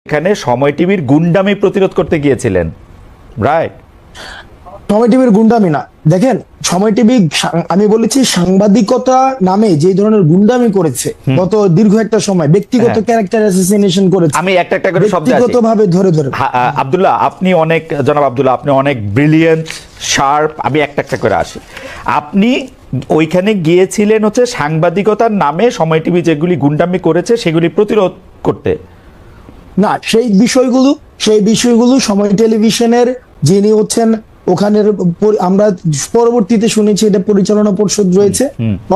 এখানে সময় টিভির গুন্ডামি প্রতিরোধ করতে গিয়েছিলেন, রাইট? সময় টিভির গুন্ডামি না, দেখেন সময় টিভি আমি বলেছি সাংবাদিকতা নামে যে ধরনের গুন্ডামি করেছে গত দীর্ঘ একটা সময়, ব্যক্তিগত ক্যারেক্টার অ্যাসাসিনেশন করেছে। আমি একটা একটা করে শব্দ ব্যক্তিগতভাবে ধরে ধরে আব্দুল্লাহ, আপনি অনেক, জনাব আব্দুল্লাহ, আপনি অনেক ব্রিলিয়েন্ট, শার্প। আমি একটা একটা করে আসি। আপনি ওইখানে গিয়েছিলেন হচ্ছে সাংবাদিকতার নামে সময় টিভি যেগুলি গুন্ডামি করেছে সেগুলি প্রতিরোধ করতে না। সেই বিষয়গুলো সময় টেলিভিশনের যিনি হচ্ছেন ওখানের, আমরা পরবর্তীতে শুনেছি এটা পরিচালনা পরিষদ রয়েছে,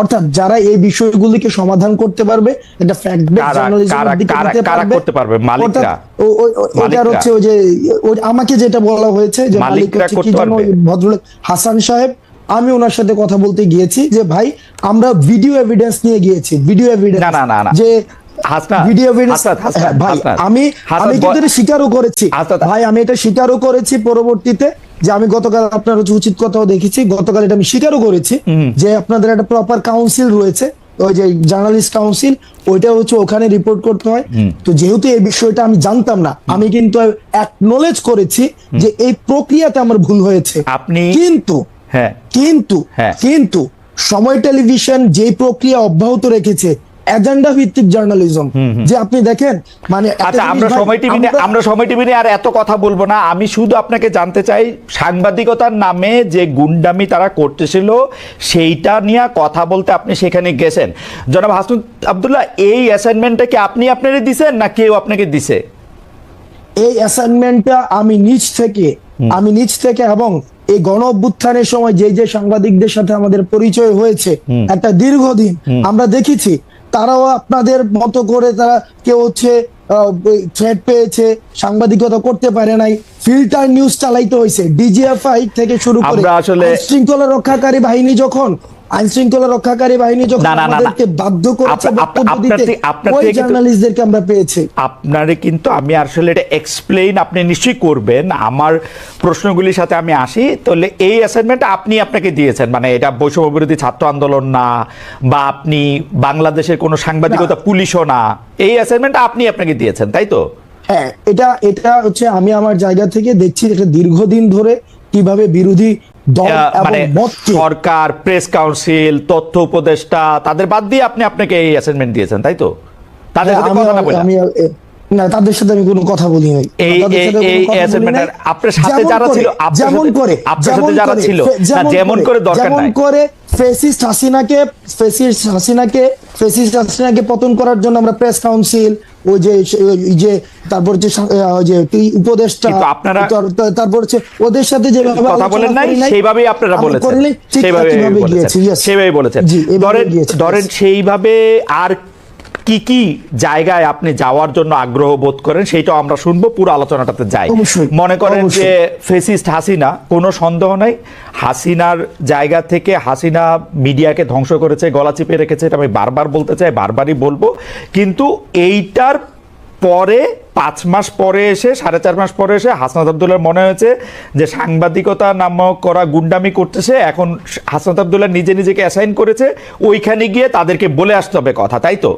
অর্থাৎ যারা এই বিষয়গুলিকে সমাধান করতে পারবে, এটা ফ্যাক্ট বেস জার্নালিজমের দিকে করতে পারবে। মালিকরা, ওটার হচ্ছে ওই যে আমাকে যেটা বলা হয়েছে যে মালিক হচ্ছে কি জানো ভদ্রলোক হাসান সাহেব, আমি ওনার সাথে কথা বলতে গিয়েছি যে ভাই আমরা ভিডিও এভিডেন্স নিয়ে গিয়েছি, ভিডিও এভিডেন্স যে ভিডিও এভিডেন্স ভাই আমি কিন্তু এটা স্বীকারও করেছি ভাই, আমি এটা স্বীকারও করেছি পরবর্তীতে যে আমি গতকাল আপনার হচ্ছে উচিত কথাও দেখেছি, গতকাল এটা আমি স্বীকারও করেছি যে আপনাদের একটা প্রপার কাউন্সিল রয়েছে, ওই যে জার্নালিস্ট কাউন্সিল, ওইটা হচ্ছে ওখানে রিপোর্ট করতে হয়। তো যেহেতু এই বিষয়টা আমি জানতাম না, আমি কিন্তু অ্যাকনলেজ করেছি যে এই প্রক্রিয়াতে আমার ভুল হয়েছে। আপনি কিন্তু সময় টেলিভিশন যে প্রক্রিয়া অব্যাহত রেখেছে এজেন্ডা ভিত্তিক জার্নালিজম, যে আপনি দেখেন মানে আচ্ছা, আমরা সময় টিভি নিয়ে আর এত কথা বলবো না। আমি শুধু আপনাকে জানতে চাই সাংবাদিকতার নামে যে গুন্ডামি তারা করতেছিল সেইটা নিয়ে কথা বলতে আপনি সেখানে গেছেন। জনাব হাসান আব্দুল্লাহ, এই অ্যাসাইনমেন্টটা কি আপনি আপনারই দিছেন না কেউ আপনাকে দিছে? এই অ্যাসাইনমেন্টটা আমি নিজ থেকে এবং এই গণ অভ্যুত্থানের সময় যে সাংবাদিকদের সাথে আমাদের পরিচয় হয়েছে একটা দীর্ঘদিন, আমরা দেখেছি তারাও আপনাদের মতো করে তারা কেউ হচ্ছে থ্রেট পেয়েছে, সাংবাদিকতা করতে পারে নাই, ফিল্টার নিউজ চালাইতে হয়েছে, ডিজিএফআই থেকে শুরু করে শৃঙ্খলা রক্ষাকারী বাহিনী যখন আমাদেরকে বাধ্য করেছে বক্তব্য দিতে, ওই জার্নালিস্টদেরকে আমরা পেয়েছি। আপনারে কিন্তু আমি আসলে এটা এক্সপ্লেইন আপনি নিশ্চয়ই করবেন, আমার প্রশ্নগুলির সাথে আমি আসি। তাহলে এই অ্যাসাইনমেন্টটা আপনি আপনাকে দিয়েছেন, মানে এটা বৈষম্য বিরোধী ছাত্র আন্দোলন না, বা আপনি বাংলাদেশের কোনো সাংবাদিকতা পুলিশও না, এই অ্যাসাইনমেন্টটা আপনি আপনাকে দিয়েছেন, তাই তো? হ্যাঁ, এটা হচ্ছে আমি আমার জায়গা থেকে দেখছি এটা দীর্ঘদিন ধরে কিভাবে বিরোধী মানে সরকার, প্রেস কাউন্সিল, তথ্য উপদেষ্টা, তাদের বাদ দিয়ে আপনি আপনাকে এই অ্যাসাইনমেন্ট দিয়েছেন, তাই তো? তাদের সাথে কথা না বলে না, তাদের সাথে আমি কোনো কথা বলি নাই। এই অ্যাসাইনমেন্ট আপনার সাথে যারা ছিল, যেমন করে দরকার নাই, যেমন করে ফ্যাসিস্ট হাসিনাকে পতন করার জন্য আমরা প্রেস কাউন্সিল, ওই যে তারপর যে উপদেষ্টা, তারপর হচ্ছে ওদের সাথে যেভাবে কথা বলেন নাই সেইভাবেই আপনারা বলেছেন, সেইভাবেই বলেছেন। ধরেন সেইভাবে আর কি কি জায়গায় আপনি যাওয়ার জন্য আগ্রহ বোধ করেন সেইটাও আমরা শুনবো, পুরো আলোচনাটাতে যাই। মনে করেন যে ফেসিস্ট হাসিনা, কোনো সন্দেহ নাই হাসিনার জায়গা থেকে হাসিনা মিডিয়াকে ধ্বংস করেছে, গলা চিপে রেখেছে, এটা আমি বারবার বলতে চাই, বারবারই বলবো। কিন্তু এইটার পরে 5 মাস পরে এসে, 4.5 মাস পরে এসে হাসনাত আব্দুল্লাহর মনে হয়েছে যে সাংবাদিকতা নামক করা গুন্ডামি করতেছে, এখন হাসনাত আব্দুল্লাহ নিজেকে অ্যাসাইন করেছে ওইখানে গিয়ে তাদেরকে বলে আসতে হবে কথা, তাই তো?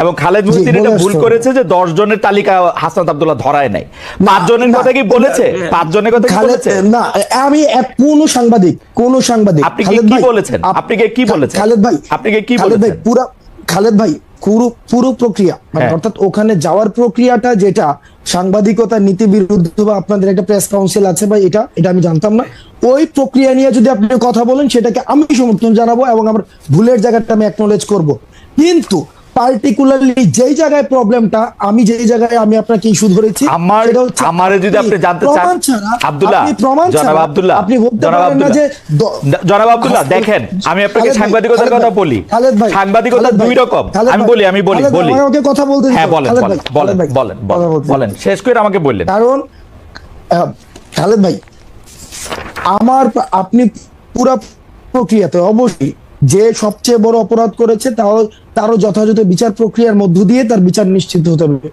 এবং খালেদ মুহিউদ্দিন এটা ভুল করেছে যে 10 জনের তালিকা হাসনাত আব্দুল্লাহ ধরায় নাই। 5 জনের কথা কি বলেছে? 5 জনের কথা কি বলেছে? না, আমি কোন সাংবাদিক আপনি কি বলেছেন? খালেদ ভাই পুরো প্রক্রিয়া, অর্থাৎ ওখানে যাওয়ার প্রক্রিয়াটা যেটা সাংবাদিকতা নীতি বিরুদ্ধ, বা আপনাদের একটা প্রেস কাউন্সিল আছে ভাই, এটা আমি জানতাম না। ওই প্রক্রিয়া নিয়ে যদি আপনি কথা বলেন সেটাকে আমি সমর্থন জানাবো এবং আমার ভুলের জায়গাটা আমি অ্যাকনলেজ করব। কিন্তু পার্টিকুলারলি যেই জায়গায় প্রবলেমটা, যেই জায়গায় আমি আপনাকে ইস্যু ধরেছি, আমারে যদি আপনি জানতে চান আব্দুল্লাহ, জনাব আব্দুল্লাহ দেখেন, আমি আপনাকে সাংবাদিকতার কথা বলি, সাংবাদিকতা দুই রকম। আমি বলি আমাকে কথা বলতে দিন। হ্যাঁ, বলেন, শেষ করে আমাকে বললেন। কারণ খালেদ ভাই, আপনি পুরো প্রক্রিয়াতে অবশ্যই যে সবচেয়ে বড় অপরাধ করেছে তারও যথাযথ বিচার প্রক্রিয়ার মধ্য দিয়ে তার বিচার নিশ্চিত হতে হবে।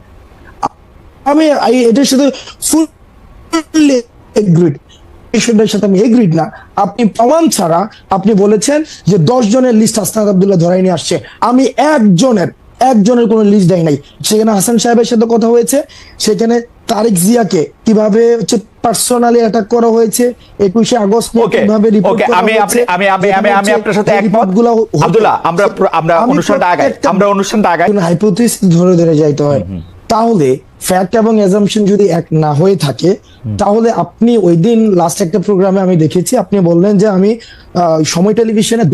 আমি এটার সাথে ফুললি এগ্রিড, সাথে আমি এগ্রিড না। আপনি প্রমাণ ছাড়া আপনি বলেছেন যে 10 জনের লিস্ট হাসনাত আব্দুল্লাহ ধরাই নিয়ে আসছে, আমি একজনের কোনো লিস্ট দেয় নাই। সেখানে হাসান সাহেবের সাথে কথা হয়েছে, সেখানে তারেক জিয়াকে কিভাবে হচ্ছে পার্সোনালি অ্যাটাক করা হয়েছে, 21শে আগস্ট কিভাবে রিপোর্ট করা হয়েছে। আমি আপনার সাথে একমত আব্দুল্লাহ। আমরা অনুষ্ঠানটা আগাই। হাইপোথিসিস ধরে ধরে যাইতে হয়। তাহলে ফ্যাক্ট এবং অ্যাজাম্পশন যদি এক না হয়ে থাকে, তাহলে আপনি ওই দিন লাস্ট একটা প্রোগ্রামে আমি দেখেছি আপনি বললেন যে আমি সময় টেলিভিশনে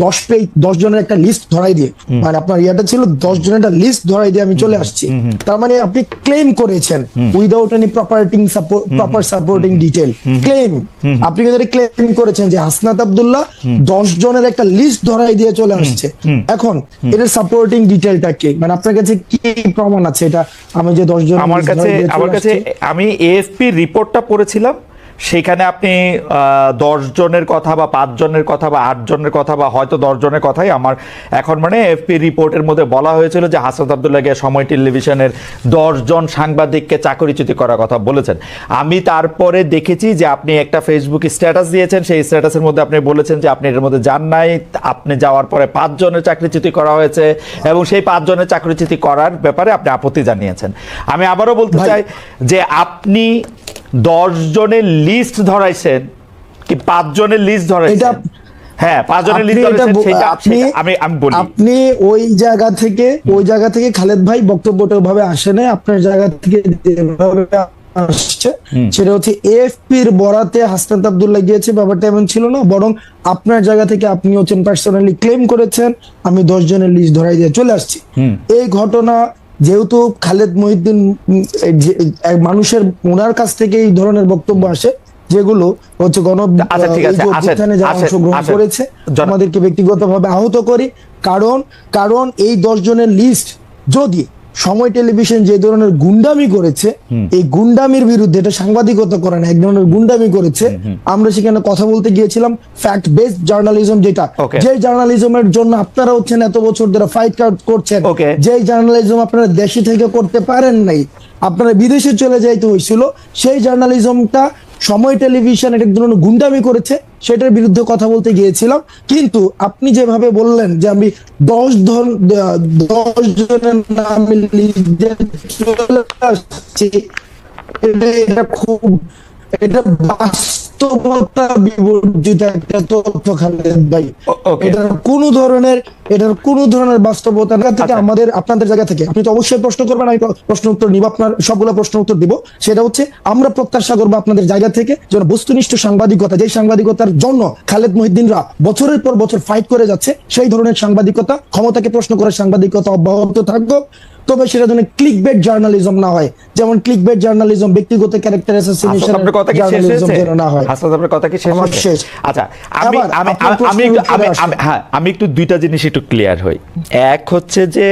10 জনের একটা লিস্ট ধরাই দিয়ে, মানে আপনার ইয়াটা ছিল 10 জনের একটা লিস্ট ধরাই দিয়ে আমি চলে আসছি। তার মানে আপনি ক্লেম করেছেন without any proper supporting detail claim. আপনি কিন্তু ক্লেম করেছেন যে হাসনাত আব্দুল্লাহ 10 জনের একটা লিস্ট ধরাই দিয়ে চলে আসছে। এখন এটার সাপোর্টিং ডিটেলটা কি, মানে আপনার কাছে কি প্রমাণ আছে এটা? আমি যে 10 জন, আমার কাছে আমি এএফপি রিপোর্টটা পড়েছিলাম, সেখানে আপনি 10 জনের কথা বা 5 জনের কথা বা 8 জনের কথা বা হয়তো 10 জনের কথাই আমার এখন মানে এএফপি রিপোর্টের মধ্যে বলা হয়েছিল যে হাসনাত আব্দুল্লাহকে সময় টেলিভিশনের 10 জন সাংবাদিককে চাকরিচ্যুত করার কথা বলেছেন। আমি তারপরে দেখেছি যে আপনি একটা ফেসবুক স্ট্যাটাস দিয়েছেন, সেই স্ট্যাটাসের মধ্যে আপনি বলেছেন যে আপনি এর মধ্যে যান নাই, আপনি যাওয়ার পরে 5 জনের চাকরিচ্যুত করা হয়েছে এবং সেই 5 জনের চাকরিচ্যুত করার ব্যাপারে আপনি আপত্তি জানিয়েছেন। আমি আবারও বলতে চাই যে আপনি 10 জনের লিস্ট ধরাইছেন কি 5 জনের লিস্ট ধরাইছেন? হ্যাঁ, 5 জনের লিস্ট ধরাইছেন, সেটা আমি বলি। আপনি ওই জায়গা থেকে খালেদ ভাই বক্তব্যটা ভাবে আসে না, আপনার জায়গা থেকে যেভাবে আসছে সেটা হচ্ছে এএফপির বরাতে হাসনাত আব্দুল্লাহ গিয়েছে, ব্যাপারটা এমন ছিল না, বরং আপনার জায়গা থেকে আপনি হচ্ছেন পার্সোনালি ক্লেম করেছেন আমি 10 জনের লিস্ট ধরাই দিয়ে চলে আসছি। এই ঘটনা যেহেতু খালেদ মহিউদ্দিন মানুষের ওনার কাছ থেকে এই ধরনের বক্তব্য আসে যেগুলো হচ্ছে অভ্যুত্থানে যারা অংশগ্রহণ করেছে আমাদেরকে ব্যক্তিগতভাবে আহত করি, কারণ এই 10 জনের লিস্ট যদি সময় টেলিভিশন যে ধরনের গুন্ডামি করেছে, এই গুন্ডামির বিরুদ্ধে, এটা সাংবাদিকতা করে না, এক ধরনের গুন্ডামি করেছে। আমরা সেখানে কথা বলতে গিয়েছিলাম ফ্যাক্ট বেসড জার্নালিজম, যেটা যে জার্নালিজমের জন্য আপনারা হচ্ছেন এত বছর ধরে ফাইট করছেন, যে জার্নালিজম আপনারা দেশে থেকে করতে পারেন নাই, আপনারা বিদেশে চলে যাইতে হয়েছিল, সেই জার্নালিজমটা সময় টেলিভিশন এক ধরনের গুন্ডামি করেছে, সেটার বিরুদ্ধে কথা বলতে গিয়েছিলাম। কিন্তু আপনি যেভাবে বললেন যে আমি 10 জনের নাম এটা বাস্তবতা বিবর্জিত একটা তথ্য খালেদ ভাই। এটার কোনো ধরনের বাস্তবতা থেকে আমাদের আপনাদের জায়গা থেকে আপনি তো অবশ্যই প্রশ্ন করবেন, আমি প্রশ্ন উত্তর নিব, আপনার সবগুলো প্রশ্ন উত্তর দিব। সেটা হচ্ছে আমরা প্রত্যাশা করবো আপনাদের জায়গা থেকে যেন বস্তুনিষ্ঠ সাংবাদিকতা, যে সাংবাদিকতার জন্য খালেদ মহিউদ্দিনরা বছরের পর বছর ফাইট করে যাচ্ছে, সেই ধরনের সাংবাদিকতা, ক্ষমতাকে প্রশ্ন করে সাংবাদিকতা অব্যাহত থাকবে। তবে সেটা যেন ক্লিকবেট জার্নালিজম না হয়, যেমন ক্লিকবেট জার্নালিজম, ব্যক্তিগত ক্যারেক্টার অ্যাসাসিনেশন জার্নালিজম যেন না হয়। আপনার কথা কি শেষ? আচ্ছা, আমি একটু 2টা জিনিস একটু ক্লিয়ার হই। এক হচ্ছে যে